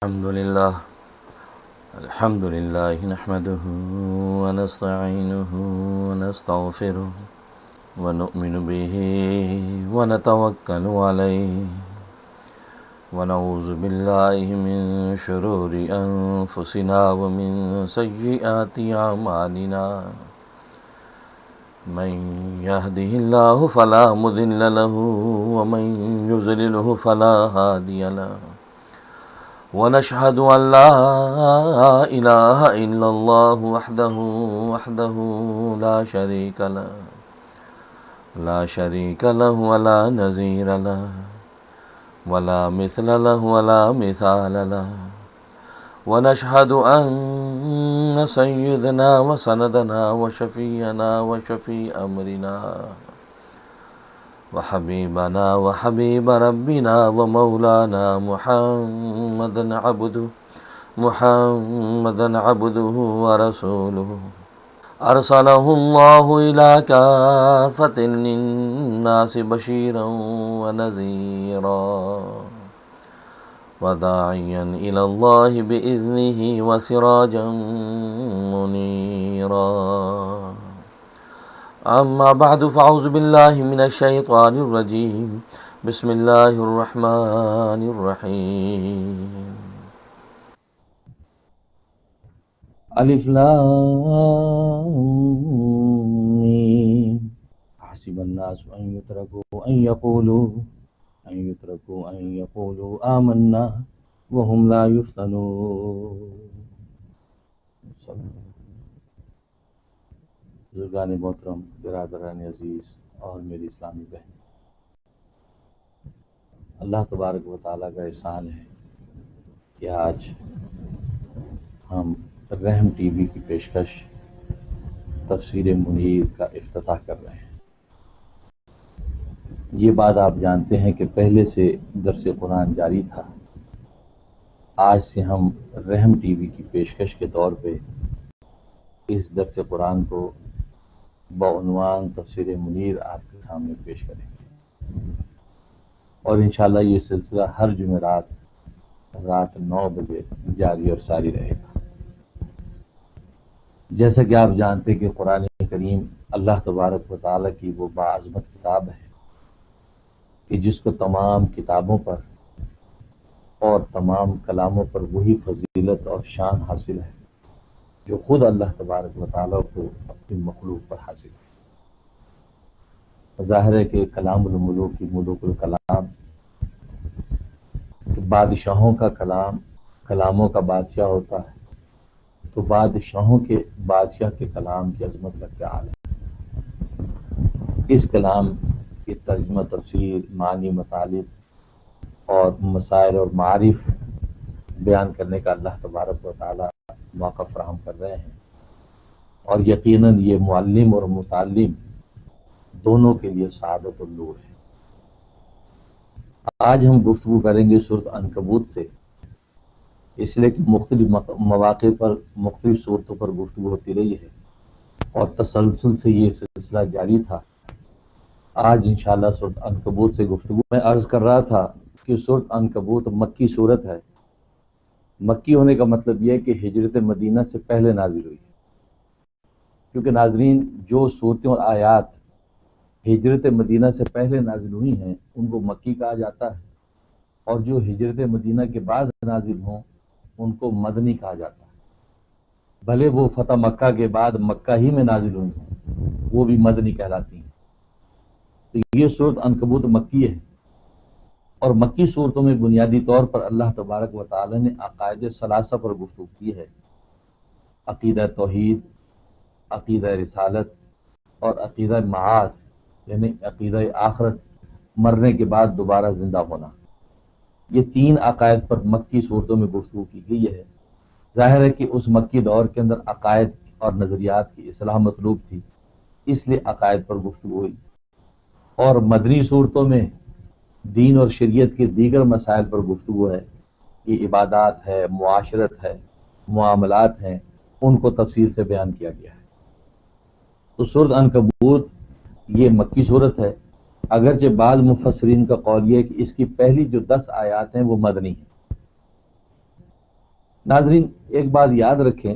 الحمد لله نحمده ونستعينه ونستغفره ونؤمن به ونتوكل عليه ونعوذ بالله من شرور أنفسنا ومن سيئات أعمالنا من يهده الله فلا مضل له ومن يضلله فلا هادي له ونشهد أن لا إله إلا الله وحده لا شريك له ولا نظير له ولا مثل له ولا مثال له ونشهد أن سيدنا وسندنا وشفيعنا وشفيع أمرنا وحبيبنا وحبيب ربنا ومولانا محمدا عبده ورسوله أرسله الله إلى كافة للناس بشيرا ونذيرا وداعيا إلى الله بإذنه وسراجا منيرا أما بعد فأعوذ بالله من الشيطان الرجيم بسم الله الرحمن الرحيم الف لام ميم حسب الناس أن يتركوا آمنا وهم لا يفتنون. بزرگان محترم، برادران عزیز اور میری اسلامی بہن، اللہ تبارک و تعالیٰ کا احسان ہے کہ آج ہم رحم ٹی وی کی پیشکش تفسیر منیر کا افتتاح کر رہے ہیں. یہ بات آپ جانتے ہیں کہ پہلے سے درس قرآن جاری تھا. آج سے ہم رحم ٹی وی کی پیشکش کے طور پہ اس درس قرآن کو بعنوان تفسیر منیر آپ کے سامنے پیش کریں گے، اور انشاءاللہ یہ سلسلہ ہر جمعرات رات 9 بجے جاری اور ساری رہے گا. جیسا کہ آپ جانتے کہ قرآن کریم اللہ تبارک و تعالیٰ کی وہ باعظمت کتاب ہے کہ جس کو تمام کتابوں پر اور تمام کلاموں پر وہی فضیلت اور شان حاصل ہے جو خود اللہ تبارک و تعالیٰ کو اپنی مخلوق پر حاصل ہے. ظاہر ہے کہ کلام الملوک کی ملوک الکلام، بادشاہوں کا کلام کلاموں کا بادشاہ ہوتا ہے، تو بادشاہوں کے بادشاہ کے کلام کی عظمت کا کیا حال ہے. اس کلام کی ترجمہ، تفسیر، معنی، مطالب اور مسائل اور معارف بیان کرنے کا اللہ تبارک و تعالیٰ موقع فراہم کر رہے ہیں، اور یقیناً یہ معلم اور متعلم دونوں کے لیے سعادت اور نور ہے. آج ہم گفتگو کریں گے سورۃ عنکبوت سے، اس لیے کہ مختلف مواقع پر مختلف صورتوں پر گفتگو ہوتی رہی ہے اور تسلسل سے یہ سلسلہ جاری تھا. آج انشاءاللہ سورۃ عنکبوت سے گفتگو. میں عرض کر رہا تھا کہ سورۃ عنکبوت مکی صورت ہے. مکی ہونے کا مطلب یہ ہے کہ ہجرت مدینہ سے پہلے نازل ہوئی ہے، کیونکہ ناظرین جو صورتیں اور آیات ہجرت مدینہ سے پہلے نازل ہوئی ہیں ان کو مکی کہا جاتا ہے، اور جو ہجرت مدینہ کے بعد نازل ہوں ان کو مدنی کہا جاتا ہے. بھلے وہ فتح مکہ کے بعد مکہ ہی میں نازل ہوئی ہیں، وہ بھی مدنی کہلاتی ہیں. تو یہ سورۃ عنکبوت مکی ہے، اور مکی صورتوں میں بنیادی طور پر اللہ تبارک و تعالی نے عقائد ثلاثہ پر گفتگو کی ہے: عقیدہ توحید، عقیدہ رسالت، اور عقیدہ معاد، یعنی عقیدہ آخرت، مرنے کے بعد دوبارہ زندہ ہونا. یہ 3 عقائد پر مکی صورتوں میں گفتگو کی گئی ہے. ظاہر ہے کہ اس مکی دور کے اندر عقائد اور نظریات کی اصلاح مطلوب تھی، اس لیے عقائد پر گفتگو ہوئی. اور مدنی صورتوں میں دین اور شریعت کے دیگر مسائل پر گفتگو ہے، یہ عبادات ہے، معاشرت ہے، معاملات ہیں، ان کو تفصیل سے بیان کیا گیا ہے. تو سورۃ عنکبوت یہ مکی صورت ہے، اگرچہ بعض مفسرین کا قول یہ ہے کہ اس کی پہلی جو 10 آیات ہیں وہ مدنی ہیں. ناظرین ایک بات یاد رکھیں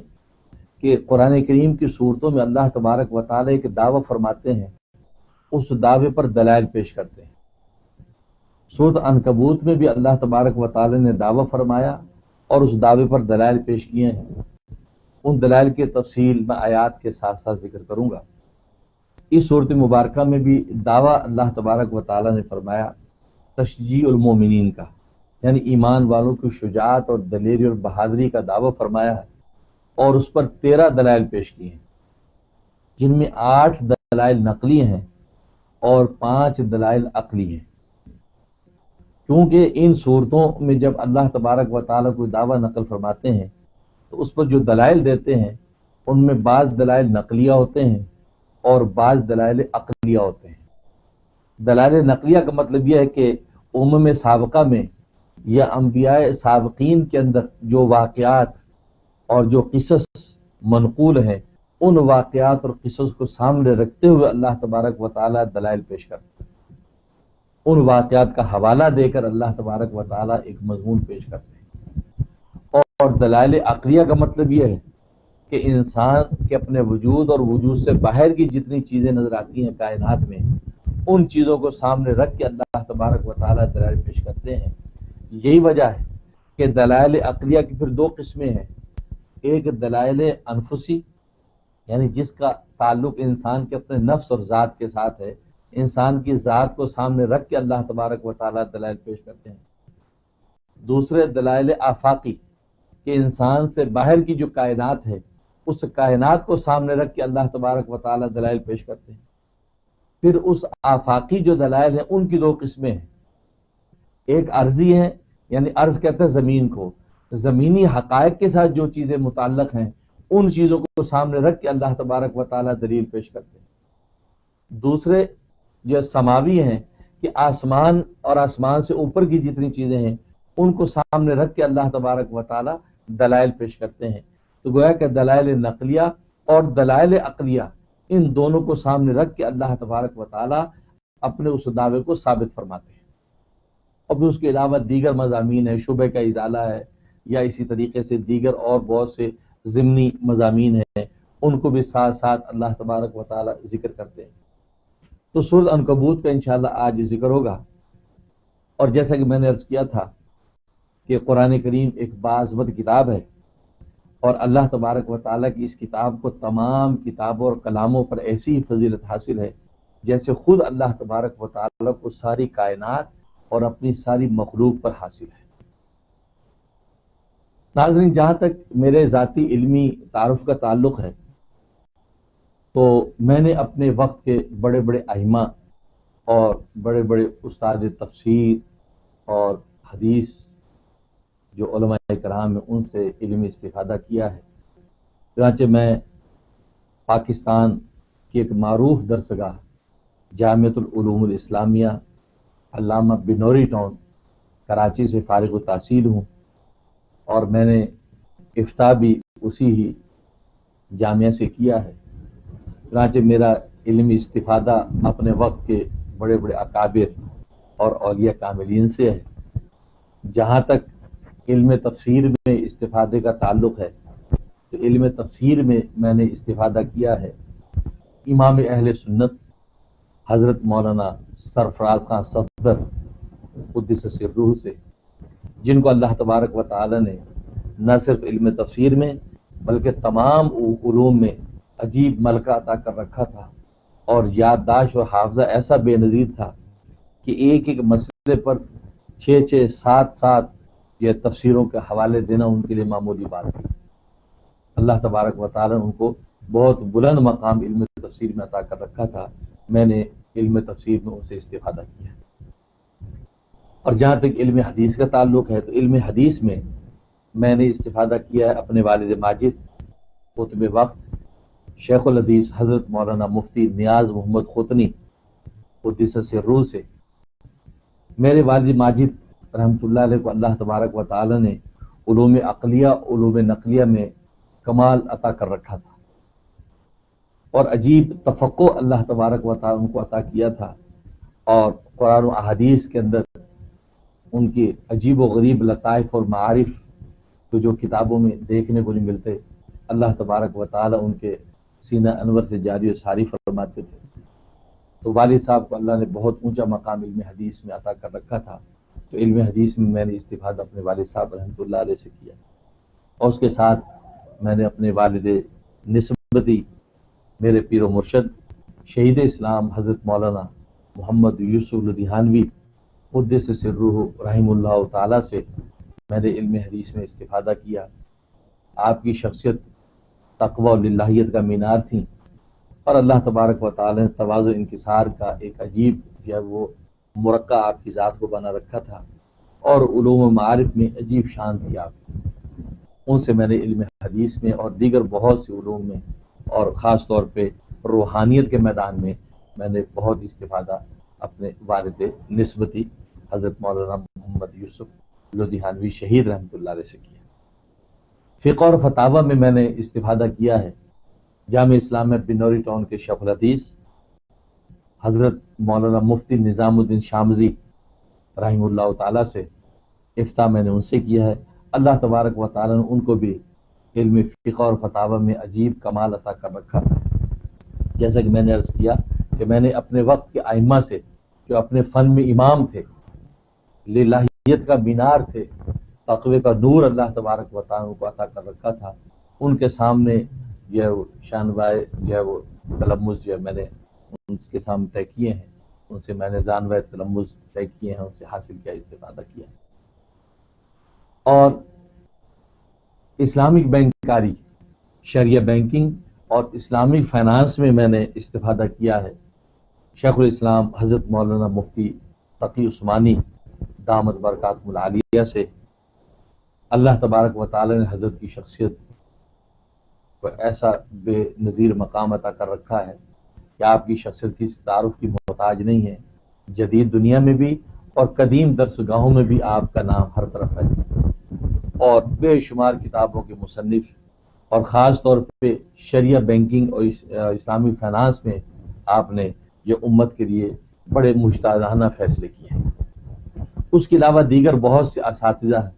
کہ قرآن کریم کی صورتوں میں اللہ تبارک و تعالی ایک دعویٰ فرماتے ہیں، اس دعوے پر دلائل پیش کرتے ہیں۔ سورۃ عنکبوت میں بھی اللہ تبارک و تعالی نے دعویٰ فرمایا اور اس دعوے پر دلائل پیش کیے ہیں۔ ان دلائل کی تفصیل میں آیات کے ساتھ ساتھ ذکر کروں گا۔ اس صورت مبارکہ میں بھی دعویٰ اللہ تبارک و تعالی نے فرمایا تشجیع المومنین کا، یعنی ایمان والوں کی شجاعت اور دلیری اور بہادری کا دعویٰ فرمایا ہے، اور اس پر 13 دلائل پیش کیے ہیں، جن میں 8 دلائل نقلی ہیں اور 5 دلائل عقلی ہیں۔ کیونکہ ان صورتوں میں جب اللہ تبارک و تعالیٰ کوئی دعویٰ نقل فرماتے ہیں تو اس پر جو دلائل دیتے ہیں ان میں بعض دلائل نقلیہ ہوتے ہیں اور بعض دلائل عقلیہ ہوتے ہیں۔ دلائل نقلیہ کا مطلب یہ ہے کہ امم سابقہ میں یا انبیاء سابقین کے اندر جو واقعات اور جو قصص منقول ہیں، ان واقعات اور قصص کو سامنے رکھتے ہوئے اللہ تبارک و تعالیٰ دلائل پیش کرتے ہیں۔ ان واقعات کا حوالہ دے کر اللہ تبارک و تعالیٰ ایک مضمون پیش کرتے ہیں۔ اور دلائل عقلیہ کا مطلب یہ ہے کہ انسان کے اپنے وجود اور وجود سے باہر کی جتنی چیزیں نظر آتی ہیں کائنات میں، ان چیزوں کو سامنے رکھ کے اللہ تبارک و تعالیٰ دلائل پیش کرتے ہیں۔ یہی وجہ ہے کہ دلائل عقلیہ کی پھر 2 قسمیں ہیں۔ ایک دلائل انفسی، یعنی جس کا تعلق انسان کے اپنے نفس اور ذات کے ساتھ ہے، انسان کی ذات کو سامنے رکھ کے اللہ تبارک و تعالیٰ دلائل پیش کرتے ہیں۔ دوسرے دلائل آفاقی، کہ انسان سے باہر کی جو کائنات ہے اس کائنات کو سامنے رکھ کے اللہ تبارک و تعالیٰ دلائل پیش کرتے ہیں۔ پھر اس آفاقی جو دلائل ہیں ان کی 2 قسمیں ہیں۔ ایک عرضی ہے، یعنی عرض کہتے ہیں زمین کو، زمینی حقائق کے ساتھ جو چیزیں متعلق ہیں ان چیزوں کو سامنے رکھ کے اللہ تبارک و تعالیٰ دلیل پیش کرتے ہیں۔ دوسرے جو سماوی ہیں کہ آسمان اور آسمان سے اوپر کی جتنی چیزیں ہیں ان کو سامنے رکھ کے اللہ تبارک و تعالیٰ دلائل پیش کرتے ہیں۔ تو گویا کہ دلائل نقلیہ اور دلائل عقلیہ، ان دونوں کو سامنے رکھ کے اللہ تبارک و تعالیٰ اپنے اس دعوے کو ثابت فرماتے ہیں۔ اور پھر اس کے علاوہ دیگر مضامین ہیں، شبہ کا ازالہ ہے، یا اسی طریقے سے دیگر اور بہت سے ضمنی مضامین ہیں، ان کو بھی ساتھ ساتھ اللہ تبارک و تعالیٰ ذکر کرتے ہیں۔ تو سورۃ عنکبوت کا انشاءاللہ آج ذکر ہوگا۔ اور جیسا کہ میں نے عرض کیا تھا کہ قرآن کریم ایک باعظمت کتاب ہے، اور اللہ تبارک و تعالیٰ کی اس کتاب کو تمام کتابوں اور کلاموں پر ایسی فضیلت حاصل ہے جیسے خود اللہ تبارک و تعالیٰ کو ساری کائنات اور اپنی ساری مخلوق پر حاصل ہے۔ ناظرین، جہاں تک میرے ذاتی علمی تعارف کا تعلق ہے تو میں نے اپنے وقت کے بڑے بڑے ائمہ اور بڑے بڑے استاد تفسیر اور حدیث جو علماء کرام ہیں ان سے علمی استفادہ کیا ہے۔ چنانچہ میں پاکستان کی ایک معروف درسگاہ جامعۃ العلوم الاسلامیہ علامہ بنوری ٹاؤن کراچی سے فارغ التحصیل ہوں، اور میں نے افتاء بھی اسی ہی جامعہ سے کیا ہے۔ چنانچہ میرا علمی استفادہ اپنے وقت کے بڑے بڑے اکابر اور اولیاء کاملین سے ہے۔ جہاں تک علم تفسیر میں استفادے کا تعلق ہے تو علم تفسیر میں نے استفادہ کیا ہے امام اہل سنت حضرت مولانا سرفراز خان صفدر قدس سرہ سے، جن کو اللہ تبارک و تعالی نے نہ صرف علم تفسیر میں بلکہ تمام علوم میں عجیب ملکہ عطا کر رکھا تھا، اور یادداشت اور حافظہ ایسا بے نظیر تھا کہ ایک ایک مسئلے پر 6 7 یہ تفسیروں کے حوالے دینا ان کے لیے معمولی بات تھی۔ اللہ تبارک و تعالی نے ان کو بہت بلند مقام علم تفسیر میں عطا کر رکھا تھا۔ میں نے علم تفسیر میں ان سے استفادہ کیا۔ اور جہاں تک علم حدیث کا تعلق ہے تو علم حدیث میں نے استفادہ کیا ہے اپنے والد ماجد قطب وقت شیخ الحدیث حضرت مولانا مفتی نیاز محمد ختنی قدس سرہ سے۔ میرے والد ماجد رحمۃ اللہ علیہ کو اللہ تبارک و تعالی نے علوم عقلیہ علوم نقلیہ میں کمال عطا کر رکھا تھا، اور عجیب تفقع اللہ تبارک و تعالی ان کو عطا کیا تھا، اور قرآن و احادیث کے اندر ان کی عجیب و غریب لطائف اور معارف تو جو کتابوں میں دیکھنے کو نہیں ملتے، اللہ تبارک و تعالی ان کے سینہ انور سے جاری و ساری فرماتے تھے۔ تو والد صاحب کو اللہ نے بہت اونچا مقام علم حدیث میں عطا کر رکھا تھا، تو علم حدیث میں نے استفادہ اپنے والد صاحب رحمۃ اللہ علیہ سے کیا، اور اس کے ساتھ میں نے اپنے والد نسبتی میرے پیر و مرشد شہید اسلام حضرت مولانا محمد یوسف لدھیانوی قدس سرہ رحمہ اللہ تعالیٰ سے میں نے علم حدیث میں استفادہ کیا۔ آپ کی شخصیت تقوی و للہیت کا مینار تھی، اور اللہ تبارک و تعالی نے تواضع و انکسار کا ایک عجیب یا وہ مرقع آپ کی ذات کو بنا رکھا تھا، اور علوم و معارف میں عجیب شان تھی آپ کی۔ ان سے میں نے علم حدیث میں اور دیگر بہت سے علوم میں، اور خاص طور پہ روحانیت کے میدان میں نے بہت استفادہ اپنے والد نسبتی حضرت مولانا محمد یوسف لدھیانوی شہید رحمۃ اللہ علیہ سے کیا۔ فقہ اور فتاوی میں نے استفادہ کیا ہے جامع اسلامیہ بنوری ٹاؤن کے شیخ الحدیث حضرت مولانا مفتی نظام الدین شامزی رحمہ اللہ تعالیٰ سے۔ افتاء میں نے ان سے کیا ہے۔ اللہ تبارک و تعالیٰ نے ان کو بھی علم فقہ اور فتاوی میں عجیب کمال عطا کر رکھا تھا۔ جیسا کہ میں نے عرض کیا کہ میں نے اپنے وقت کے ائمہ سے، جو اپنے فن میں امام تھے، للہیت کا مینار تھے، تقوی کا نور اللہ تبارک و تعالیٰ کو عطا کر رکھا تھا، ان کے سامنے یہ شانوائے یہ وہ تلمذ جو میں نے ان کے سامنے طے کیے ہیں، ان سے میں نے جانوائے تلمذ طے کیے ہیں، ان سے حاصل کیا، استفادہ کیا۔ اور اسلامک بینکاری، شریعہ بینکنگ اور اسلامک فائنانس میں نے استفادہ کیا ہے شیخ الاسلام حضرت مولانا مفتی تقی عثمانی دامت برکاتہ العالیہ سے۔ اللہ تبارک و تعالی نے حضرت کی شخصیت کو ایسا بے نظیر مقام عطا کر رکھا ہے کہ آپ کی شخصیت کسی تعارف کی محتاج نہیں ہے، جدید دنیا میں بھی اور قدیم درسگاہوں میں بھی آپ کا نام ہر طرف ہے، اور بے شمار کتابوں کے مصنف، اور خاص طور پہ شریعہ بینکنگ اور اسلامی فائنانس میں آپ نے یہ امت کے لیے بڑے مجتہدانہ فیصلے کیے ہیں۔ اس کے علاوہ دیگر بہت سے اساتذہ ہیں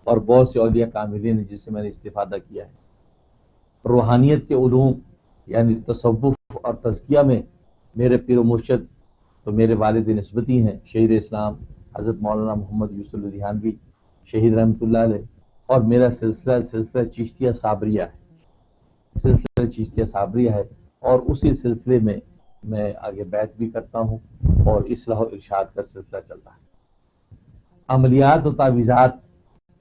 اور بہت سے اولیاء کاملین ہیں جس سے میں نے استفادہ کیا ہے۔ روحانیت کے علوم یعنی تصوف اور تزکیہ میں میرے پیر و مرشد تو میرے والد نسبتی ہیں شہید اسلام حضرت مولانا محمد یوسف لدھیانوی شہید رحمۃ اللہ علیہ، اور میرا سلسلہ چشتیہ صابریہ ہے، اور اسی سلسلے میں آگے بیعت بھی کرتا ہوں، اور اصلاح و ارشاد کا سلسلہ چلتا ہے۔ عملیات و تعویذات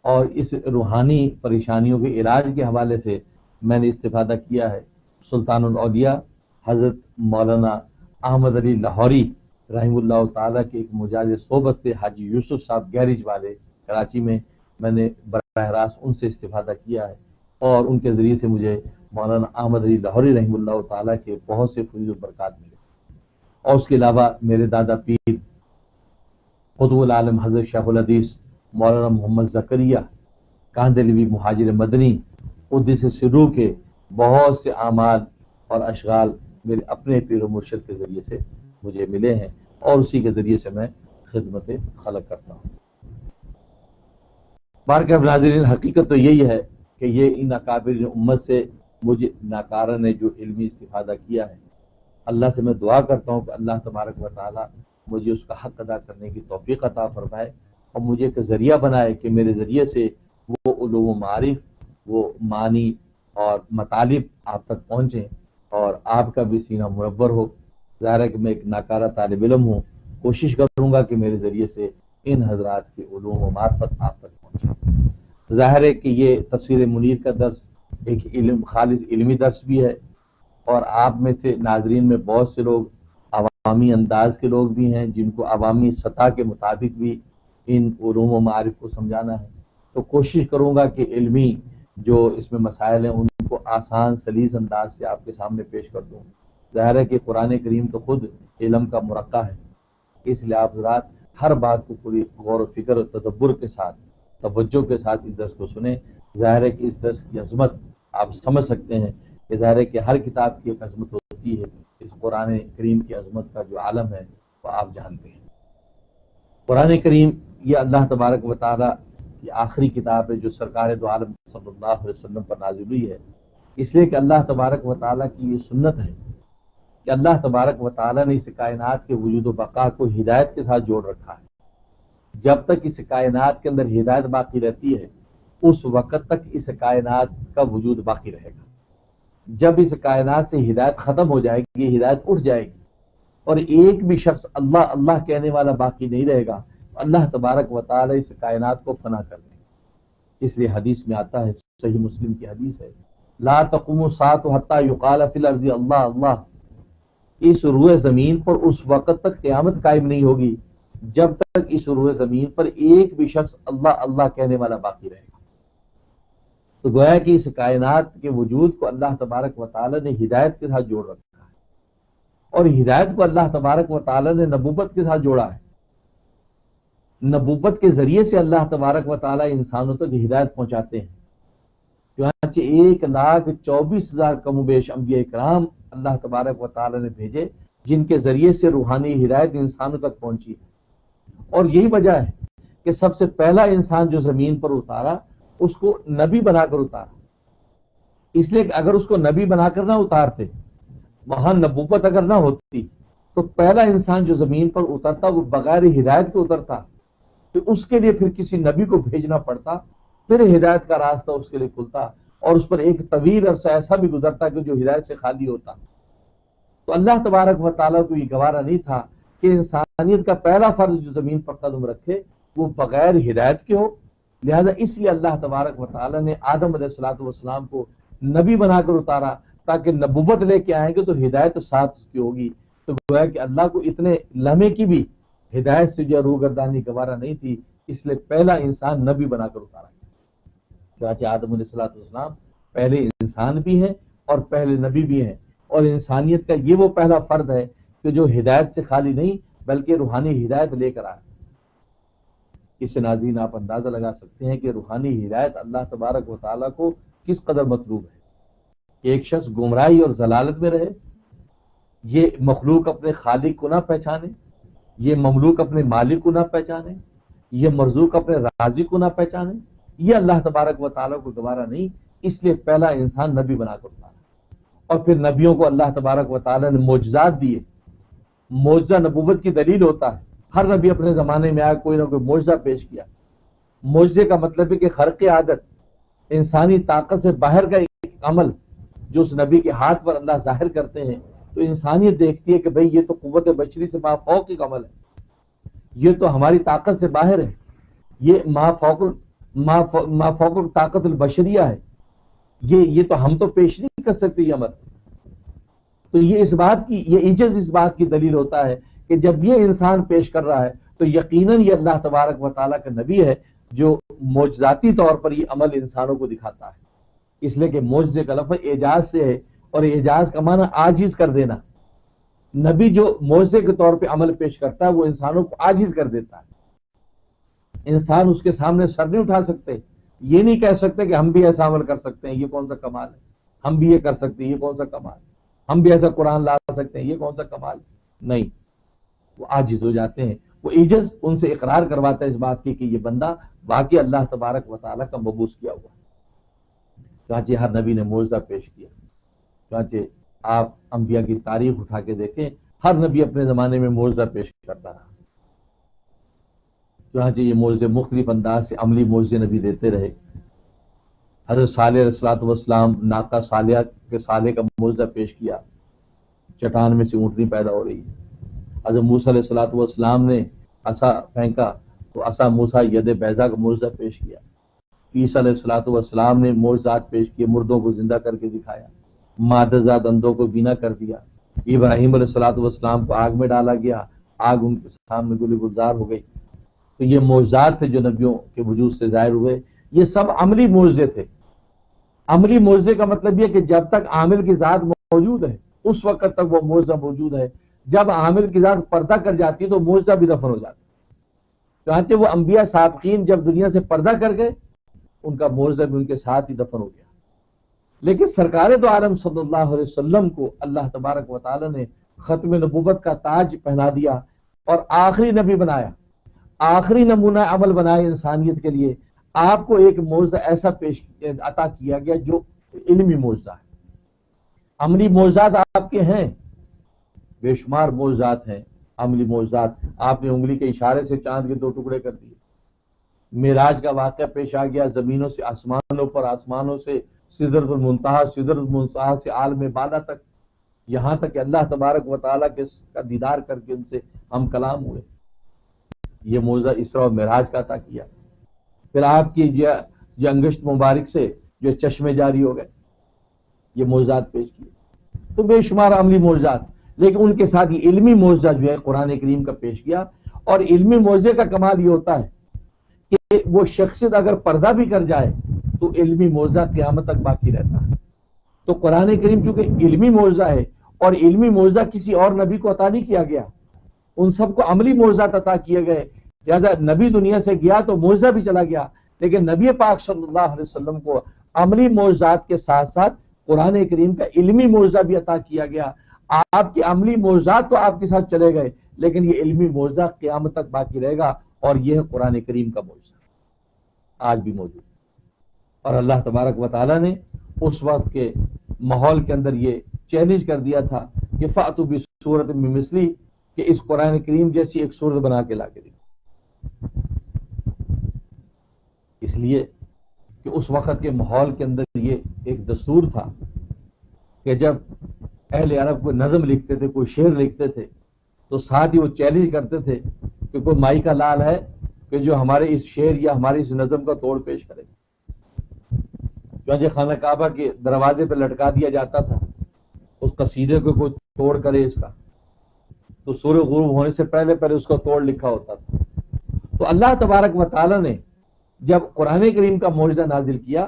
اور اس روحانی پریشانیوں کے علاج کے حوالے سے میں نے استفادہ کیا ہے سلطان الاولیاء حضرت مولانا احمد علی لاہوری رحمہ اللہ تعالیٰ کے ایک مجاز صحبت تھے حاجی یوسف صاحب گیرج والے کراچی میں نے براہ راست ان سے استفادہ کیا ہے، اور ان کے ذریعے سے مجھے مولانا احمد علی لاہوری رحمہ اللہ تعالیٰ کے بہت سے فیض و برکات ملے۔ اور اس کے علاوہ میرے دادا پیر قطب العالم حضرت شیخ الحدیث مولانا محمد زکریا کاندھلوی مہاجر مدنی قدس سرو کے بہت سے اعمال اور اشغال میرے اپنے پیر و مرشد کے ذریعے سے مجھے ملے ہیں، اور اسی کے ذریعے سے میں خدمت خلق کرتا ہوں۔ بارکہ ناظرین، حقیقت تو یہی ہے کہ یہ ان اکابر امت سے مجھے ناکارہ نے جو علمی استفادہ کیا ہے، اللہ سے میں دعا کرتا ہوں کہ اللہ تبارک و تعالی مجھے اس کا حق ادا کرنے کی توفیق عطا فرمائے، اور مجھے ایک ذریعہ بنائے کہ میرے ذریعے سے وہ علوم و معارف، وہ معنی اور مطالب آپ تک پہنچیں، اور آپ کا بھی سینہ مربر ہو۔ ظاہر ہے کہ میں ایک ناکارہ طالب علم ہوں، کوشش کروں گا کہ میرے ذریعے سے ان حضرات کے علوم و معرفت آپ تک پہنچے۔ ظاہر ہے کہ یہ تفسیر منیر کا درس ایک خالص علمی درس بھی ہے، اور آپ میں سے ناظرین میں بہت سے لوگ عوامی انداز کے لوگ بھی ہیں جن کو عوامی سطح کے مطابق بھی ان علوم و معارف کو سمجھانا ہے، تو کوشش کروں گا کہ علمی جو اس میں مسائل ہیں ان کو آسان سلیس انداز سے آپ کے سامنے پیش کر دوں۔ ظاہر ہے کہ قرآن کریم تو خود علم کا مرقع ہے، اس لیے آپ حضرات ہر بات کو پوری غور و فکر و تدبر کے ساتھ، توجہ کے ساتھ اس درس کو سنیں۔ ظاہر ہے کہ اس درس کی عظمت آپ سمجھ سکتے ہیں کہ ظاہر ہے کہ ہر کتاب کی ایک عظمت ہوتی ہے، اس قرآن کریم کی عظمت کا جو عالم ہے وہ آپ جانتے ہیں۔ قرآن کریم یہ اللہ تبارک و تعالی یہ آخری کتاب ہے جو سرکار دو عالم صلی اللہ علیہ وسلم پر نازل ہوئی ہے، اس لیے کہ اللہ تبارک و تعالیٰ کی یہ سنت ہے کہ اللہ تبارک و تعالیٰ نے اس کائنات کے وجود و بقا کو ہدایت کے ساتھ جوڑ رکھا ہے۔ جب تک اس کائنات کے اندر ہدایت باقی رہتی ہے اس وقت تک اس کائنات کا وجود باقی رہے گا۔ جب اس کائنات سے ہدایت ختم ہو جائے گی، ہدایت اٹھ جائے گی اور ایک بھی شخص اللہ اللہ کہنے والا باقی نہیں رہے گا، اللہ تبارک و تعالی اس کائنات کو فنا کر دیں گے۔ اس لیے حدیث میں آتا ہے، صحیح مسلم کی حدیث ہے، لا تقوم الساعة حتى يقال في الارض اللہ اللہ، اس روئے زمین پر اس وقت تک قیامت قائم نہیں ہوگی جب تک اس روئے زمین پر ایک بھی شخص اللہ اللہ کہنے والا باقی رہے گا۔ تو گویا کہ اس کائنات کے وجود کو اللہ تبارک و تعالی نے ہدایت کے ساتھ جوڑ رکھا ہے، اور ہدایت کو اللہ تبارک و تعالی نے نبوت کے ساتھ جوڑا ہے۔ نبوت کے ذریعے سے اللہ تبارک و تعالی انسانوں تک ہدایت پہنچاتے ہیں۔ چنانچہ 1,24,000 کم و بیش انبیاء کرام اللہ تبارک و تعالی نے بھیجے، جن کے ذریعے سے روحانی ہدایت انسانوں تک پہنچی ہے۔ اور یہی وجہ ہے کہ سب سے پہلا انسان جو زمین پر اتارا اس کو نبی بنا کر اتارا، اس لیے کہ اگر اس کو نبی بنا کر نہ اتارتے، وہاں نبوت اگر نہ ہوتی، تو پہلا انسان جو زمین پر اترتا وہ بغیر ہدایت کے اترتا، تو اس کے لیے پھر کسی نبی کو بھیجنا پڑتا، پھر ہدایت کا راستہ اس کے لیے کھلتا، اور اس پر ایک طویل عرصہ ایسا بھی گزرتا کہ جو ہدایت سے خالی ہوتا۔ تو اللہ تبارک و تعالیٰ کو یہ گوارا نہیں تھا کہ انسانیت کا پہلا فرد جو زمین پر قدم رکھے وہ بغیر ہدایت کے ہو، لہذا اس لیے اللہ تبارک و تعالیٰ نے آدم علیہ السلام کو نبی بنا کر اتارا، تاکہ نبوت لے کے آئیں گے تو ہدایت ساتھ کی ہوگی۔ تو گویا کہ اللہ کو اتنے لمحے کی بھی ہدایت سے جو روگردانی گوارا نہیں تھی، اس لیے پہلا انسان نبی بنا کر اتارا گیا۔ چنانچہ آدم علیہ السلام پہلے انسان بھی ہیں اور پہلے نبی بھی ہیں، اور انسانیت کا یہ وہ پہلا فرد ہے کہ جو ہدایت سے خالی نہیں بلکہ روحانی ہدایت لے کر آیا۔ اس سے ناظرین آپ اندازہ لگا سکتے ہیں کہ روحانی ہدایت اللہ تبارک و تعالیٰ کو کس قدر مطلوب ہے کہ ایک شخص گمراہی اور ضلالت میں رہے، یہ مخلوق اپنے خالق کو نہ پہچانے، یہ مملوک اپنے مالک کو نہ پہچانے، یہ مرزوق اپنے رازق کو نہ پہچانے، یہ اللہ تبارک و تعالیٰ کو گوارا نہیں، اس لیے پہلا انسان نبی بنا کر اتارا۔ اور پھر نبیوں کو اللہ تبارک و تعالیٰ نے معجزات دیے۔ معجزہ نبوت کی دلیل ہوتا ہے، ہر نبی اپنے زمانے میں آیا کوئی نہ کوئی معجزہ پیش کیا۔ معجزے کا مطلب ہے کہ خرق عادت، انسانی طاقت سے باہر کا ایک عمل جو اس نبی کے ہاتھ پر اللہ ظاہر کرتے ہیں، تو انسانیت دیکھتی ہے کہ بھئی یہ تو قوت بشری سے مافوق ایک عمل ہے، یہ تو ہماری طاقت سے باہر ہے، یہ مافوق طاقت البشریہ ہے، یہ تو ہم تو پیش نہیں کر سکتے یہ عمل۔ تو یہ عجز اس بات کی دلیل ہوتا ہے کہ جب یہ انسان پیش کر رہا ہے تو یقیناً یہ اللہ تبارک و تعالیٰ کا نبی ہے جو معجزاتی طور پر یہ عمل انسانوں کو دکھاتا ہے۔ اس لیے کہ معجزے کا لفظ اعجاز سے ہے، اور اعجاز کا معنی عاجز کر دینا۔ نبی جو معجزے کے طور پہ عمل پیش کرتا ہے وہ انسانوں کو عاجز کر دیتا ہے۔ انسان اس کے سامنے سر نہیں اٹھا سکتے، یہ نہیں کہہ سکتے کہ ہم بھی ایسا عمل کر سکتے ہیں، یہ کون سا کمال ہے، ہم بھی یہ کر سکتے ہیں، یہ کون سا کمال ہے، ہم بھی ایسا قرآن لا سکتے ہیں، یہ کون سا کمال ہے۔ نہیں، وہ عاجز ہو جاتے ہیں۔ وہ عجز ان سے اقرار کرواتا ہے اس بات کی کہ یہ بندہ واقعی اللہ تبارک و تعالیٰ کا مبعوث کیا ہوا ہے۔ چنانچہ ہر نبی نے معجزہ پیش کیا۔ چنانچہ آپ انبیاء کی تاریخ اٹھا کے دیکھیں، ہر نبی اپنے زمانے میں معجزہ پیش کرتا رہا۔ چنانچہ یہ معجزے مختلف انداز سے عملی معجزے نبی دیتے رہے۔ حضرت صالح علیہ السلام ناقہ صالحہ کے صالح کا معجزہ پیش کیا، چٹان میں سے اونٹنی پیدا ہو رہی ہے۔ حضرت موسیٰ علیہ السلام نے عصا پھینکا تو عصا موسیٰ ید بیضا کا معجزہ پیش کیا۔ عیسیٰ علیہ السلام نے معجزات پیش کیے، مردوں کو زندہ کر کے دکھایا، مادہ زاد اندھوں کو بینا کر دیا۔ ابراہیم علیہ السلام کو آگ میں ڈالا گیا، آگ ان کے سامنے گل گلزار ہو گئی۔ تو یہ معجزات تھے جو نبیوں کے وجود سے ظاہر ہوئے، یہ سب عملی معجزے تھے۔ عملی معجزے کا مطلب یہ کہ جب تک عامل کی ذات موجود ہے اس وقت تک وہ معجزہ موجود ہے، جب عامل کی ذات پردہ کر جاتی ہے تو معجزہ بھی دفن ہو جاتا ہے۔ چنانچہ وہ انبیاء سابقین جب دنیا سے پردہ کر گئے ان کا معجزہ بھی ان کے ساتھ ہی دفن ہو گیا۔ لیکن سرکار دو عالم صلی اللہ علیہ وسلم کو اللہ تبارک و تعالی نے ختم نبوت کا تاج پہنا دیا اور آخری نبی بنایا، آخری نمونہ عمل بنایا انسانیت کے لیے، آپ کو ایک معجزہ ایسا عطا کیا گیا جو علمی معجزہ ہے. عملی معجزات آپ کے ہیں، بے شمار معجزات ہیں عملی معجزات. آپ نے انگلی کے اشارے سے چاند کے 2 ٹکڑے کر دیے. معراج کا واقعہ پیش آ گیا، زمینوں سے آسمانوں پر، آسمانوں سے سدرۃ المنتہا، سدرۃ المنتہا سے عالم بالا تک، یہاں تک کہ اللہ تبارک و تعالیٰ کے کا دیدار کر کے ان سے ہم کلام ہوئے. یہ معجزہ اسراء و معراج کا عطا کیا. پھر آپ کی جو انگشت مبارک سے جو چشمے جاری ہو گئے، یہ معجزات پیش کیے. تو بے شمار عملی معجزات، لیکن ان کے ساتھ یہ علمی معجزہ جو ہے قرآن کریم کا پیش کیا. اور علمی معجزے کا کمال یہ ہوتا ہے کہ وہ شخصیت اگر پردہ بھی کر جائے تو علمی معجزہ قیامت تک باقی رہتا ہے. تو قرآن کریم چونکہ علمی معجزہ ہے، اور علمی معجزہ کسی اور نبی کو عطا نہیں کیا گیا، ان سب کو عملی معجزات عطا کیے گئے. لہذا نبی دنیا سے گیا تو معجزہ بھی چلا گیا، لیکن نبی پاک صلی اللہ علیہ وسلم کو عملی معجزات کے ساتھ ساتھ قرآن کریم کا علمی معجزہ بھی عطا کیا گیا. آپ کے عملی معجزات تو آپ کے ساتھ چلے گئے، لیکن یہ علمی معجزہ قیامت تک باقی رہے گا، اور یہ ہے قرآن کریم کا معجزہ، آج بھی موجود. اور اللہ تبارک و تعالیٰ نے اس وقت کے ماحول کے اندر یہ چیلنج کر دیا تھا کہ فَأْتُوا بِسُورَةٍ مِّن مِّثْلِهِ، کہ اس قرآن کریم جیسی ایک سورت بنا کے لا کے دی. اس لیے کہ اس وقت کے ماحول کے اندر یہ ایک دستور تھا کہ جب اہل عرب کوئی نظم لکھتے تھے، کوئی شعر لکھتے تھے، تو ساتھ ہی وہ چیلنج کرتے تھے کہ کوئی مائی کا لال ہے کہ جو ہمارے اس شعر یا ہماری اس نظم کا توڑ پیش کرے. چنانچہ خانہ کعبہ کے دروازے پہ لٹکا دیا جاتا تھا اس قصیدے کو، کوئی توڑ کرے اس کا، تو سورج غروب ہونے سے پہلے پہلے اس کا توڑ لکھا ہوتا تھا. تو اللہ تبارک و تعالیٰ نے جب قرآن کریم کا معجزہ نازل کیا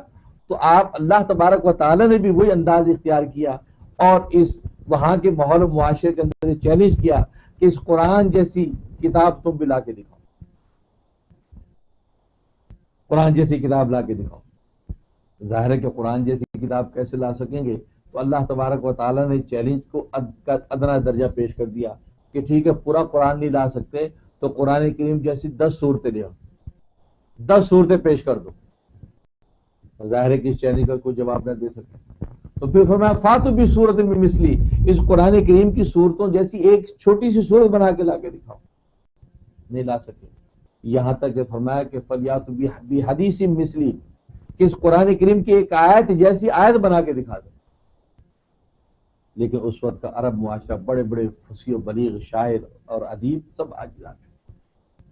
تو آپ اللہ تبارک و تعالیٰ نے بھی وہی انداز اختیار کیا، اور اس وہاں کے ماحول و معاشرے کے اندر چیلنج کیا کہ اس قرآن جیسی کتاب تم بھی لا کے دکھاؤ، قرآن جیسی کتاب لا کے دکھاؤ. ظاہر ہے کہ قرآن جیسی کتاب کیسے لا سکیں گے؟ تو اللہ تبارک و تعالیٰ نے چیلنج کو ادنا درجہ پیش کر دیا کہ ٹھیک ہے، پورا قرآن نہیں لا سکتے تو قرآن کریم جیسی 10 صورتیں لے آؤ، 10 صورتیں پیش کر دو. ظاہر ہے کہ اس چیلنج کا کوئی جواب نہ دے سکتے. تو پھر فرمایا فَأْتُوا بِسُورَةٍ مِّن مِّثْلِهِ، اس قرآن کریم کی صورتوں جیسی ایک چھوٹی سی صورت بنا کے لا کے دکھاؤ. نہیں لا سکے. یہاں تک کہ فرمایا کہ فَلْيَأْتُوا بِحَدِيثٍ مِّثْلِهِ، کہ اس قرآن کریم کی ایک آیت جیسی آیت بنا کے دکھا دو. لیکن اس وقت کا عرب معاشرہ بڑے بڑے فصیح و بلیغ شاعر اور ادیب سب عاجز تھے،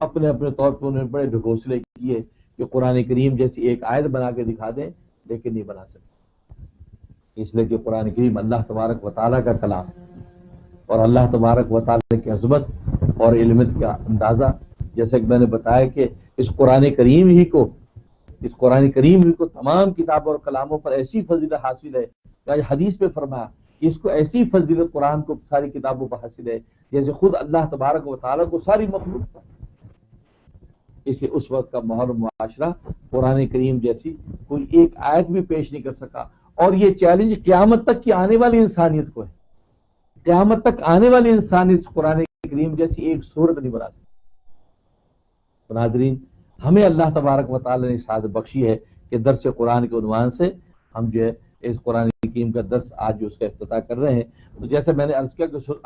اپنے اپنے طور پر انہوں نے بڑے ڈھکوسلے کیے کہ قرآن کریم جیسی ایک آیت بنا کے دکھا دیں، لیکن نہیں بنا سکتے. اس لیے کہ قرآن کریم اللہ تبارک و تعالیٰ کا کلام، اور اللہ تبارک و تعالیٰ کی عظمت اور علمت کا اندازہ، جیسے کہ میں نے بتایا کہ اس قرآن کریم ہی کو تمام کتابوں اور کلاموں پر ایسی فضیلت حاصل ہے کہ حدیث پہ فرمایا کہ اس کو ایسی فضیلت قرآن کو ساری کتابوں پر حاصل ہے جیسے خود اللہ تبارک و تعالیٰ کو ساری مخلوق پر. اسے اس وقت کا ماحول و معاشرہ قرآن کریم جیسی کوئی ایک آیت بھی پیش نہیں کر سکا. اور یہ چیلنج قیامت تک کی آنے والی انسانیت کو ہے. قیامت تک آنے والی انسانیت قرآن کریم جیسی ایک صورت نہیں بنا سکتی. ناظرین، ہمیں اللہ تبارک و تعالی نے سعادت بخشی ہے کہ درس قرآن کے عنوان سے ہم جو ہے اس قرآن کریم کا درس آج جو اس کا افتتاح کر رہے ہیں. تو جیسے میں نے عرض کیا کہ سورۃ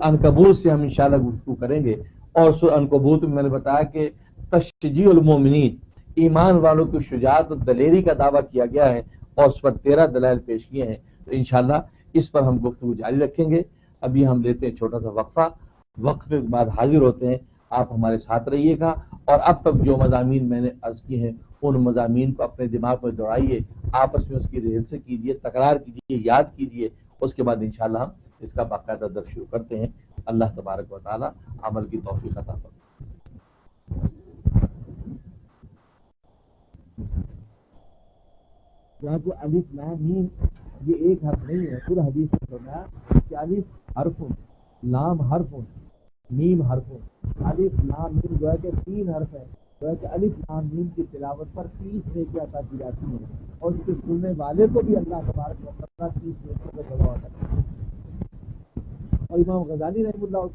عنکبوت سے ہم انشاءاللہ گفتگو کریں گے. اور سورۃ عنکبوت میں نے بتایا کہ تشجیع المومنین، ایمان والوں کی شجاعت اور دلیری کا دعویٰ کیا گیا ہے، اور اس پر 13 دلائل پیش کیے ہیں. تو انشاءاللہ اس پر ہم گفتگو جاری رکھیں گے. ابھی ہم لیتے ہیں چھوٹا سا وقفہ، وقفے کے بعد حاضر ہوتے ہیں. آپ ہمارے ساتھ رہیے گا، اور اب تک جو مضامین میں نے عرض کی ہیں ان مضامین کو اپنے دماغ میں دوڑائیے، آپس میں اس کی ریہرسل کیجیے، تکرار کیجیے، یاد کیجیے. اس کے بعد انشاءاللہ ہم اس کا باقاعدہ درس شروع کرتے ہیں. اللہ تبارک و تعالی عمل کی توفیق عطا فرمائے. یہاں جو الف لام میم یہ ایک حرف نہیں ہے، خود حدیث میں فرمایا کہ الف حرف، لام حرف، میم حرف. الف لام میم جو ہے کہ 3 حرف ہے، جو ہے کہ الف لام میم کی تلاوت پر 30 نیکیاں عطا کی جاتی ہیں، اور اس کے سننے والے کو بھی اللہ تبارک و تعالیٰ 30 نیکیوں کا ثواب عطا کرتا ہے. اور امام غزالی رحمہ اللہ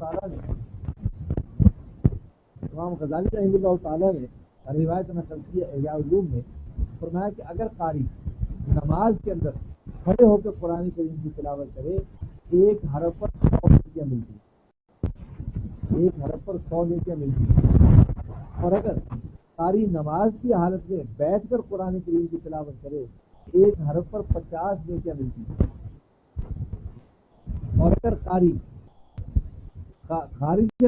تعالیٰ نے روایت نقل کی ہے احیاء علوم میں، فرمایا کہ اگر قاری نماز کے اندر کھڑے ہو کے قرآن کریم کی تلاوت کرے، ایک حرف پر 100 نیکیاں ملتی ہیں، ایک حرف پر 100 نیکیاں ملتی ہیں۔ اور اگر قاری نماز کی حالت میں بیٹھ کر قرآن کریم کی تلاوت کرے، ایک حرف پر 50 نیکیاں ملتی ہیں۔ اور اگر قاری خارج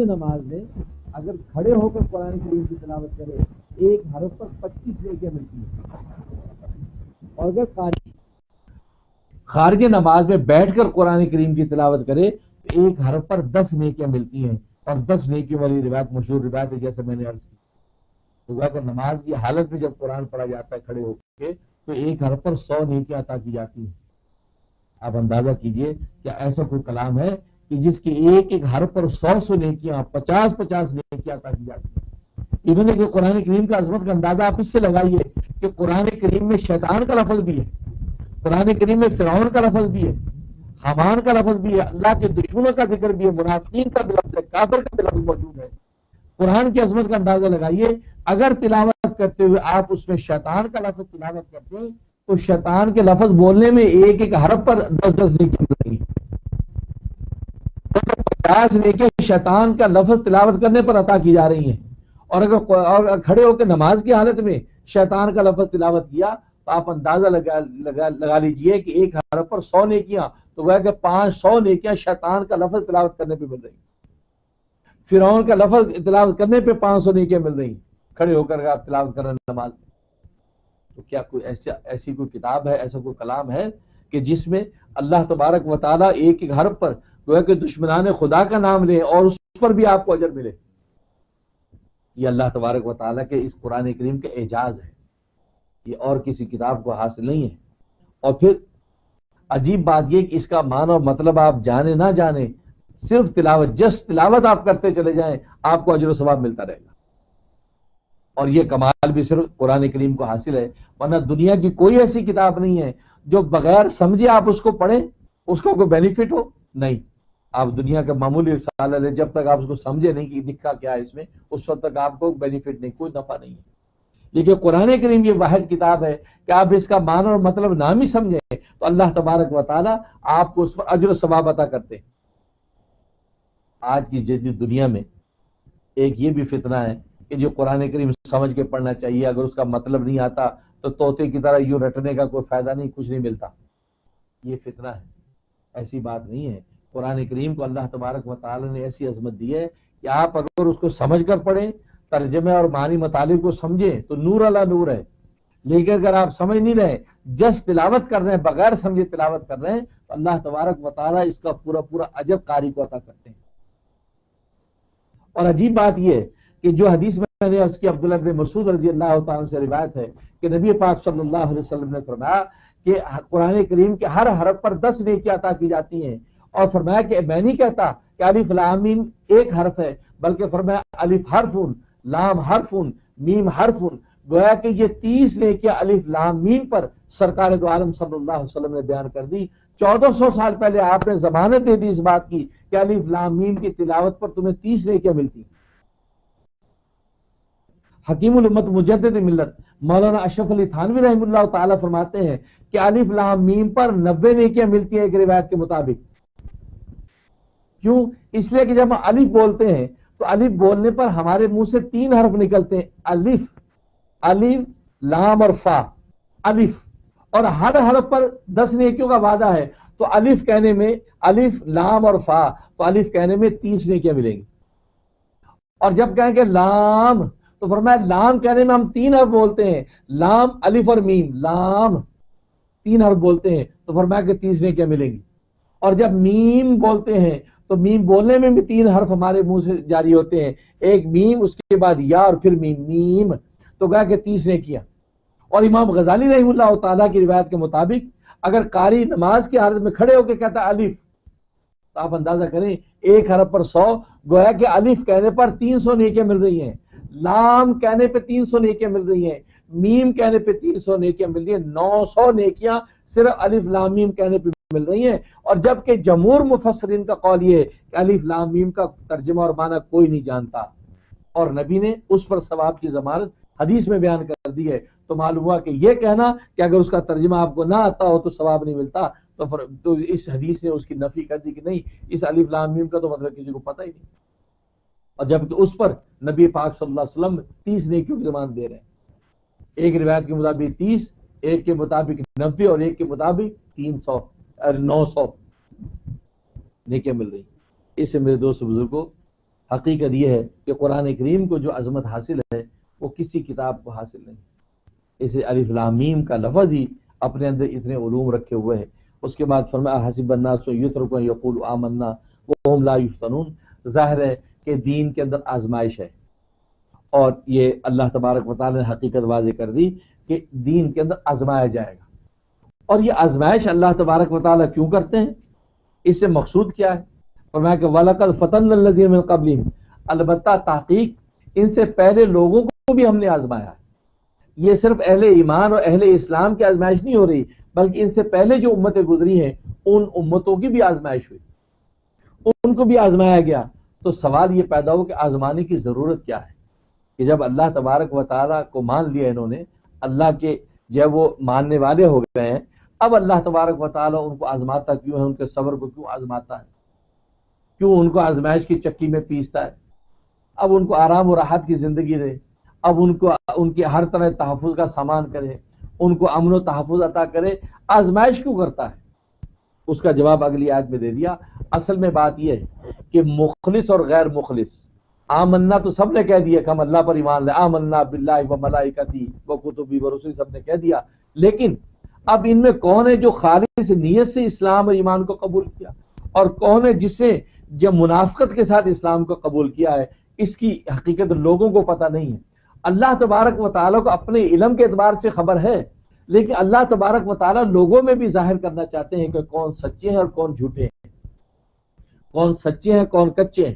نماز میں اگر کھڑے ہو کر قرآن کریم کی تلاوت کرے، ایک حرف پر 25 نیکیاں ملتی ہیں۔ اور اگر قاری خارج نماز میں بیٹھ کر قرآن کریم کی تلاوت کرے تو ایک حرف پر 10 نیکیاں ملتی ہیں، اور 10 نیکیوں والی روایت مشہور روایت ہے، جیسے میں نے عرض کی۔ تو اگر نماز کی حالت میں جب قرآن پڑھا جاتا ہے کھڑے ہو کے، تو ایک حرف پر 100 نیکیاں عطا کی جاتی ہیں۔ آپ اندازہ کیجئے کہ ایسا کوئی کلام ہے کہ جس کی ایک ایک حرف پر 100 نیکیاں، 50 نیکیاں عطا کی جاتی ہیں۔ ایون کہ قرآن کریم کا عظمت کا اندازہ آپ اس سے لگائیے کہ قرآن کریم میں شیطان کا لفظ بھی ہے، قرآن کریم میں فرعون کا لفظ بھی ہے، حامان کا لفظ بھی ہے، اللہ کے دشمنوں کا ذکر بھی ہے، منافقین کا بھی لفظ ہے، کافر کا بھی لفظ موجود ہے۔ قرآن کی عظمت کا اندازہ لگائیے، اگر تلاوت کرتے ہوئے آپ اس میں شیطان کا لفظ تلاوت کرتے ہیں تو شیطان کے لفظ بولنے میں ایک ایک حرف پر 10 نیکی مل رہی ہے، 50 نیکی شیطان کا لفظ تلاوت کرنے پر عطا کی جا رہی ہیں۔ اور اگر کھڑے ہو کے نماز کی حالت میں شیطان کا لفظ تلاوت کیا تو آپ اندازہ لگا لیجئے کہ ایک حرف پر 100 نیکیاں، تو وہ کہ 500 نیکیاں شیطان کا لفظ تلاوت کرنے پہ مل رہی ہیں، فرعون کا لفظ تلاوت کرنے پہ 500 نیکیاں مل رہی ہیں، کھڑے ہو کر آپ تلاوت کر رہے ہیں نماز۔ تو کیا کوئی ایسی کوئی کتاب ہے، ایسا کوئی کلام ہے کہ جس میں اللہ تبارک و تعالیٰ ایک ایک حرف پر گویا کہ دشمنان خدا کا نام لے اور اس پر بھی آپ کو اجر ملے؟ یہ اللہ تبارک و تعالیٰ کے اس قرآن کریم کے اعجاز ہے، یہ اور کسی کتاب کو حاصل نہیں ہے۔ اور پھر عجیب بات یہ کہ اس کا معنی اور مطلب آپ جانے نہ جانے، صرف تلاوت آپ کرتے چلے جائیں، آپ کو اجر و ثواب ملتا رہے گا۔ اور یہ کمال بھی صرف قرآن کریم کو حاصل ہے، ورنہ دنیا کی کوئی ایسی کتاب نہیں ہے جو بغیر سمجھے آپ اس کو پڑھیں اس کا کوئی بینیفٹ ہو۔ نہیں، آپ دنیا کا معمولی رسالہ لیں، جب تک آپ اس کو سمجھے نہیں کہ لکھا کیا ہے اس میں، اس وقت تک آپ کو بینیفٹ نہیں، کوئی نفع نہیں ہے۔ لیکن قرآن کریم یہ واحد کتاب ہے کہ آپ اس کا معنی اور مطلب نام ہی سمجھیں تو اللہ تبارک و تعالیٰ آپ کو اس پر اجر و ثواب عطا کرتے ہیں۔ آج کی جدید دنیا میں ایک یہ بھی فتنہ ہے کہ جو قرآن کریم سمجھ کے پڑھنا چاہیے، اگر اس کا مطلب نہیں آتا تو طوطے کی طرح یوں رٹنے کا کوئی فائدہ نہیں، کچھ نہیں ملتا۔ یہ فتنہ ہے، ایسی بات نہیں ہے۔ قرآن کریم کو اللہ تبارک و تعالی نے ایسی عظمت دی ہے کہ آپ اگر اس کو سمجھ کر پڑھیں، ترجمے اور معنی مطالب کو سمجھیں تو نور علی نور ہے، لیکن اگر آپ سمجھ نہیں رہے، جس تلاوت کر رہے ہیں، بغیر سمجھے تلاوت کر رہے ہیں، تو اللہ تبارک و تعالی اس کا پورا پورا اجر قاری کو عطا کرتے ہیں۔ اور عجیب بات یہ ہے کہ جو حدیث میں نے عرض کی عبداللہ بن مسعود رضی اللہ تعالیٰ سے روایت ہے کہ نبی پاک صلی اللہ علیہ وسلم نے فرمایا کہ قرآن کریم کے ہر حرف پر 10 نیکیاں عطا کی جاتی ہیں، اور فرمایا کہ میں نہیں کہتا کہ الف لام میم ایک حرف ہے، بلکہ فرمایا الف حرف، لام حرف، میم حرف، گویا کہ یہ 30 نیکیاں الف لام میم پر سرکار دو عالم صلی اللہ علیہ وسلم نے بیان کر دی۔ 1400 سال پہلے آپ نے ضمانت دے دی اس بات کی کہ الف لام میم کی تلاوت پر تمہیں 30 نیکیاں ملتی۔ حکیم الامت مجدد ملت مولانا اشرف علی تھانوی رحمہ اللہ تعالی فرماتے ہیں کہ الف لام میم پر 90 نیکیاں ملتی ہیں ایک روایت کے مطابق۔ کیوں؟ اس لیے کہ جب ہم الف بولتے ہیں تو الف بولنے پر ہمارے منہ سے 3 حرف نکلتے ہیں، الف، الف، لام اور فا، الف، اور ہر حرف پر 10 نیکیوں کا وعدہ ہے، تو الف کہنے میں، الف، لام اور فا، تو الف کہنے میں 30 نیکیاں ملیں گی۔ اور جب کہیں کہ لام، تو فرمایا لام کہنے میں ہم 3 حرف بولتے ہیں، لام، الف اور میم، لام 3 حرف بولتے ہیں، تو فرمایا کہ 30 نیکیاں ملیں گی۔ اور جب میم بولتے ہیں تو میم بولنے میں بھی 3 حرف ہمارے منہ سے جاری ہوتے ہیں، ایک میم، اس کے بعد یا، اور پھر میم، میم، تو کہا کہ 30 نیکیاں۔ اور امام غزالی رحمہ اللہ تعالیٰ کی روایت کے مطابق اگر قاری نماز کی حالت میں کھڑے ہو کے کہتا ہے الف، تو آپ اندازہ کریں ایک حرف پر 100، گویا کہ الف کہنے پر 300 نیکیاں مل رہی ہیں، لام کہنے پہ 300 نیکیاں مل رہی ہیں، میم کہنے پہ 300 نیکیاں مل رہی ہیں، 900 نیکیاں صرف الف لام میم کہنے پہ مل رہی ہیں۔ اور جبکہ جمہور مفسرین کا قول یہ ہے کہ الف لام میم کا ترجمہ اور معنی کوئی نہیں جانتا، اور نبی نے اس پر ثواب کی ضمانت حدیث میں بیان کر دی ہے، تو معلوم ہوا کہ یہ کہنا کہ اگر اس کا ترجمہ آپ کو نہ آتا ہو تو ثواب نہیں ملتا، تو اس حدیث نے اس کی نفی کر دی کہ نہیں، اس الف لام میم کا تو مطلب کسی کو پتہ ہی نہیں، اور جبکہ اس پر نبی پاک صلی اللہ علیہ وسلم 30 نیکیوں کی ضمانت دے رہے ہیں، ایک روایت کے مطابق 30، ایک کے مطابق 90 اور ایک کے مطابق 900 نیکیاں مل رہی ہیں۔ اس سے میرے دوست بزرگوں، حقیقت یہ ہے کہ قرآن کریم کو جو عظمت حاصل ہے وہ کسی کتاب کو حاصل نہیں، اسے الف لام میم کا لفظ ہی اپنے اندر اتنے علوم رکھے ہوئے ہیں۔ اس کے بعد فرمایا حسب الناس یترکوا یقولوا آمنا وهم لا یفتنون، ظاہر ہے کہ دین کے اندر آزمائش ہے، اور یہ اللہ تبارک و تعالی نے حقیقت واضح کر دی کہ دین کے اندر آزمایا جائے گا، اور یہ آزمائش اللہ تبارک و تعالی کیوں کرتے ہیں، اس سے مقصود کیا ہے؟ فرمایا کہ وَلَقَدْ فَتَنَّا الَّذِينَ مِن قَبْلِهِمْ، البتہ تحقیق ان سے پہلے لوگوں کو بھی ہم نے آزمایا ہے۔ یہ صرف اہل ایمان اور اہل اسلام کی آزمائش نہیں ہو رہی، بلکہ ان سے پہلے جو امتیں گزری ہیں ان امتوں کی بھی آزمائش ہوئی، ان کو بھی آزمایا گیا۔ تو سوال یہ پیدا ہو کہ آزمانے کی ضرورت کیا ہے، کہ جب اللہ تبارک و تعالیٰ کو مان لیا انہوں نے، اللہ کے جب وہ ماننے والے ہو گئے ہیں، اب اللہ تبارک و تعالیٰ ان کو آزماتا کیوں ہے، ان کے صبر کو کیوں آزماتا ہے، کیوں ان کو آزمائش کی چکی میں پیستا ہے؟ اب ان کو آرام و راحت کی زندگی دے، اب ان کو ان کے ہر طرح تحفظ کا سامان کرے، ان کو امن و تحفظ عطا کرے، آزمائش کیوں کرتا ہے؟ اس کا جواب اگلی آیت میں دے دیا۔ اصل میں بات یہ ہے کہ مخلص اور غیر مخلص، آمنا تو سب نے کہہ دیا کہ ہم اللہ پر ایمان لے، آمنا باللہ و ملائکتی و کتبی و رسلی، سب نے کہہ دیا، لیکن اب ان میں کون ہے جو خالص نیت سے اسلام اور ایمان کو قبول کیا، اور کون ہے جس نے جب منافقت کے ساتھ اسلام کو قبول کیا ہے؟ اس کی حقیقت لوگوں کو پتہ نہیں ہے۔ اللہ تبارک و تعالیٰ کو اپنے علم کے اعتبار سے خبر ہے، لیکن اللہ تبارک و تعالیٰ لوگوں میں بھی ظاہر کرنا چاہتے ہیں کہ کون سچے ہیں اور کون جھوٹے ہیں، کون سچے ہیں کون کچے ہیں،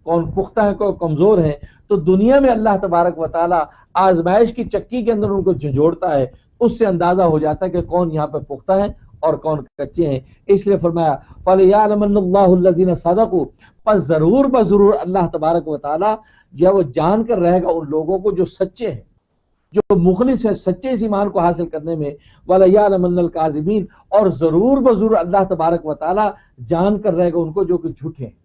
کون پختہ ہیں کون کمزور ہیں۔ تو دنیا میں اللہ تبارک و تعالیٰ آزمائش کی چکی کے اندر ان کو جھنجھوڑتا ہے، اس سے اندازہ ہو جاتا ہے کہ کون یہاں پہ پختہ ہیں اور کون کچے ہیں۔ اس لیے فرمایا فَلْيَعْلَمَنَّ اللَّهُ الَّذِينَ صَدَقُوا، پس ضرور بضرور اللہ تبارک و تعالیٰ جو وہ جان کر رہے گا ان لوگوں کو جو سچے ہیں، جو مخلص ہے، سچے اس ایمان کو حاصل کرنے میں، وَلَيَعْلَمَنَّ الْكَاذِبِينَ، اور ضرور بضرور اللہ تبارک و تعالیٰ جان کر رہے گا ان کو جو کہ جھوٹے ہیں۔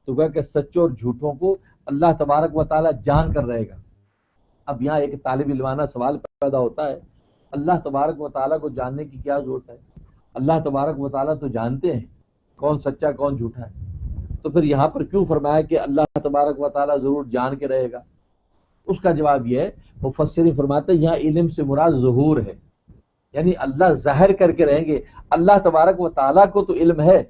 تو کہا کہ سچوں اور جھوٹوں کو اللہ تبارک و تعالیٰ جان کر رہے گا۔ اب یہاں ایک طالب علمانہ سوال پیدا ہوتا ہے، اللہ تبارک و تعالیٰ کو جاننے کی کیا ضرورت ہے؟ اللہ تبارک و تعالیٰ تو جانتے ہیں کون سچا کون جھوٹا ہے، تو پھر یہاں پر کیوں فرمایا کہ اللہ تبارک و تعالیٰ ضرور جان کے رہے گا؟ اس کا جواب یہ ہے، مفسرین فرماتے ہیں یہاں علم سے مراد ظہور ہے، یعنی اللہ ظاہر کر کے رہیں گے۔ اللہ تبارک و تعالیٰ کو تو علم ہے،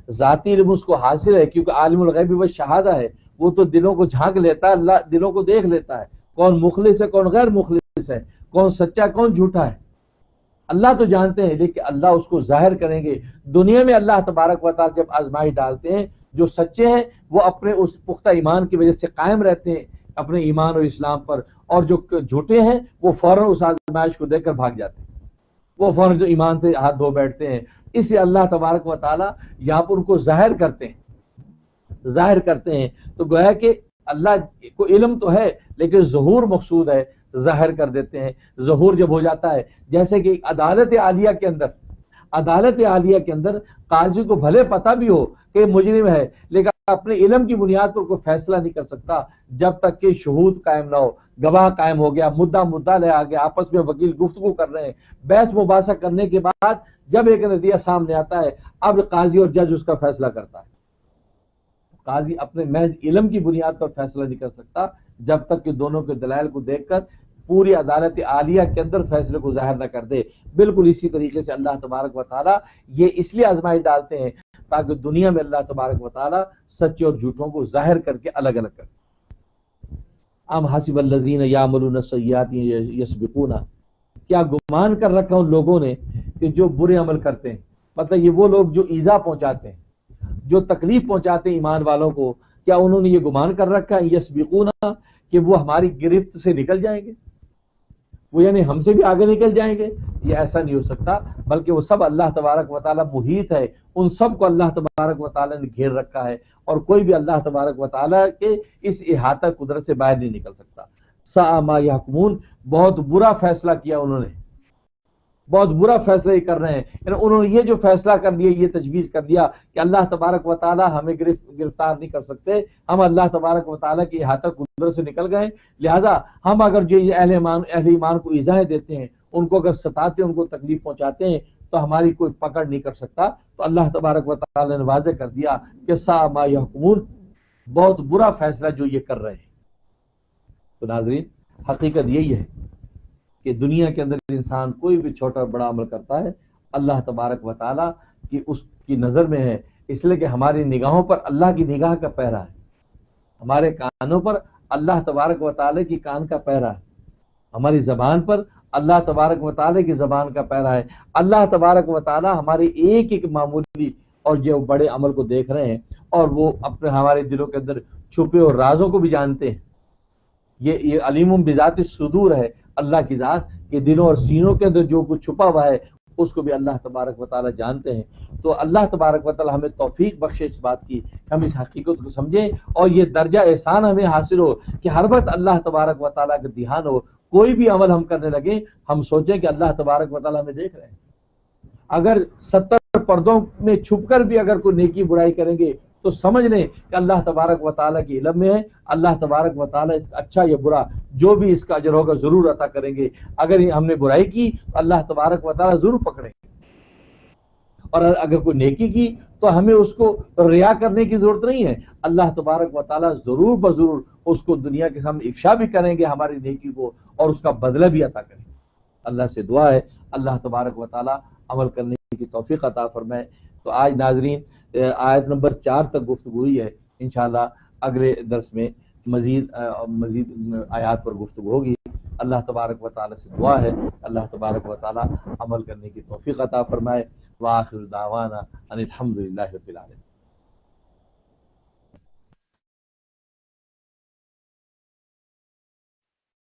ذاتی علم اس کو حاصل ہے، کیونکہ عالم الغیب و شہادہ ہے، وہ تو دلوں کو جھانک لیتا ہے، اللہ دلوں کو دیکھ لیتا ہے، کون مخلص ہے کون غیر مخلص ہے، کون سچا کون جھوٹا ہے، اللہ تو جانتے ہیں، لیکن اللہ اس کو ظاہر کریں گے۔ دنیا میں اللہ تبارک و تعالیٰ جب آزمائش ڈالتے ہیں، جو سچے ہیں وہ اپنے اس پختہ ایمان کی وجہ سے قائم رہتے ہیں اپنے ایمان اور اسلام پر، اور جو جھوٹے ہیں وہ فوراً اس آزمائش کو دیکھ کر بھاگ جاتے ہیں، وہ فوراً جو ایمان سے ہاتھ دھو بیٹھتے ہیں۔ اس لیے اللہ تبارک و تعالیٰ یہاں پر ان کو ظاہر کرتے ہیں۔ تو گویا کہ اللہ کو علم تو ہے لیکن ظہور مقصود ہے، ظاہر کر دیتے ہیں۔ ظہور جب ہو جاتا ہے، جیسے کہ عدالت عالیہ کے اندر قاضی کو بھلے پتہ بھی ہو کہ مجرم ہے، لیکن اپنے علم کی بنیاد پر کوئی فیصلہ نہیں کر سکتا جب تک کہ شہود قائم نہ ہو، گواہ قائم ہو گیا، مدعا لے آ گیا، آپس میں وکیل گفتگو کر رہے ہیں، بحث مباحثہ کرنے کے بعد جب ایک نتیجہ سامنے آتا ہے، اب قاضی اور جج اس کا فیصلہ کرتا ہے۔ قاضی اپنے محض علم کی بنیاد پر فیصلہ نہیں کر سکتا جب تک کہ دونوں کے دلائل کو دیکھ کر پوری عدالت عالیہ کے اندر فیصلے کو ظاہر نہ کر دے۔ بالکل اسی طریقے سے اللہ تبارک و تعالیٰ یہ اس لیے آزمائش ڈالتے ہیں تاکہ دنیا میں اللہ تبارک و تعالیٰ سچے اور جھوٹوں کو ظاہر کر کے الگ الگ کرے۔ ام حسب الذین یعملون السیئات یسبقون، کیا گمان کر رکھا ان لوگوں نے کہ جو برے عمل کرتے ہیں، مطلب یہ وہ لوگ جو ایذا پہنچاتے ہیں، جو تکلیف پہنچاتے ہیں ایمان والوں کو، کیا انہوں نے یہ گمان کر رکھا ہے یسبقون کہ وہ ہماری گرفت سے نکل جائیں گے؟ وہ یعنی ہم سے بھی آگے نکل جائیں گے، یہ ایسا نہیں ہو سکتا، بلکہ وہ سب اللہ تبارک و تعالیٰ محیط ہے، ان سب کو اللہ تبارک و تعالیٰ نے گھیر رکھا ہے، اور کوئی بھی اللہ تبارک و تعالیٰ کے اس احاطہ قدرت سے باہر نہیں نکل سکتا۔ ساء ما یحکمون، بہت برا فیصلہ کیا انہوں نے، بہت برا فیصلہ یہ کر رہے ہیں، یعنی انہوں نے یہ جو فیصلہ کر لیا، یہ تجویز کر دیا کہ اللہ تبارک و تعالیٰ ہمیں گرفتار نہیں کر سکتے، ہم اللہ تبارک و تعالیٰ کی احاطہ قدرت سے نکل گئے، لہٰذا ہم اگر جو اہل ایمان کو ایذائیں دیتے ہیں، ان کو اگر ستاتے ہیں، ان کو تکلیف پہنچاتے ہیں، تو ہماری کوئی پکڑ نہیں کر سکتا۔ تو اللہ تبارک و تعالیٰ نے واضح کر دیا کہ ساء ما یحکمون، بہت برا فیصلہ جو یہ کر رہے ہیں۔ تو ناظرین، حقیقت یہی ہے کہ دنیا کے اندر انسان کوئی بھی چھوٹا بڑا عمل کرتا ہے، اللہ تبارک و تعالیٰ کی اس کی نظر میں ہے، اس لیے کہ ہماری نگاہوں پر اللہ کی نگاہ کا پہرا ہے، ہمارے کانوں پر اللہ تبارک و تعالیٰ کی کان کا پہرا ہے، ہماری زبان پر اللہ تبارک و تعالیٰ کی زبان کا پہرا ہے۔ اللہ تبارک و تعالیٰ ہمارے ایک ایک معمولی اور جو بڑے عمل کو دیکھ رہے ہیں، اور وہ اپنے ہمارے دلوں کے اندر چھپے اور رازوں کو بھی جانتے ہیں۔ یہ علیم بذات الصدور ہے، اللہ کی ذات کے دلوں اور سینوں کے اندر جو کچھ چھپا ہوا ہے اس کو بھی اللہ تبارک و تعالیٰ جانتے ہیں۔ تو اللہ تبارک و تعالیٰ ہمیں توفیق بخشے اس بات کی کہ ہم اس حقیقت کو سمجھیں، اور یہ درجہ احسان ہمیں حاصل ہو کہ ہر وقت اللہ تبارک و تعالیٰ کا دھیان ہو، کوئی بھی عمل ہم کرنے لگیں ہم سوچیں کہ اللہ تبارک و تعالیٰ ہمیں دیکھ رہے ہیں۔ اگر 70 پردوں میں چھپ کر بھی اگر کوئی نیکی برائی کریں گے تو سمجھ لیں کہ اللہ تبارک و تعالیٰ کے علم میں ہے، اللہ تبارک و تعالیٰ اس اچھا یا برا جو بھی اس کا اجر ہوگا ضرور عطا کریں گے۔ اگر ہم نے برائی کی تو اللہ تبارک و تعالیٰ ضرور پکڑیں گے، اور اگر کوئی نیکی کی تو ہمیں اس کو ریا کرنے کی ضرورت نہیں ہے، اللہ تبارک و تعالیٰ ضرور بضرور اس کو دنیا کے سامنے افشا بھی کریں گے ہماری نیکی کو، اور اس کا بدلہ بھی عطا کریں گے۔ اللہ سے دعا ہے اللہ تبارک و تعالیٰ عمل کرنے کی توفیق عطا فرمائے۔ تو آج ناظرین آیت نمبر 4 تک گفتگو ہوئی ہے، انشاءاللہ اگلے درس میں مزید آیات پر گفتگو ہوگی۔ اللہ تبارک و تعالیٰ سے دعا ہے اللہ تبارک و تعالیٰ عمل کرنے کی توفیق عطا فرمائے۔ وآخر دعوانا ان الحمد للہ رب العالمین۔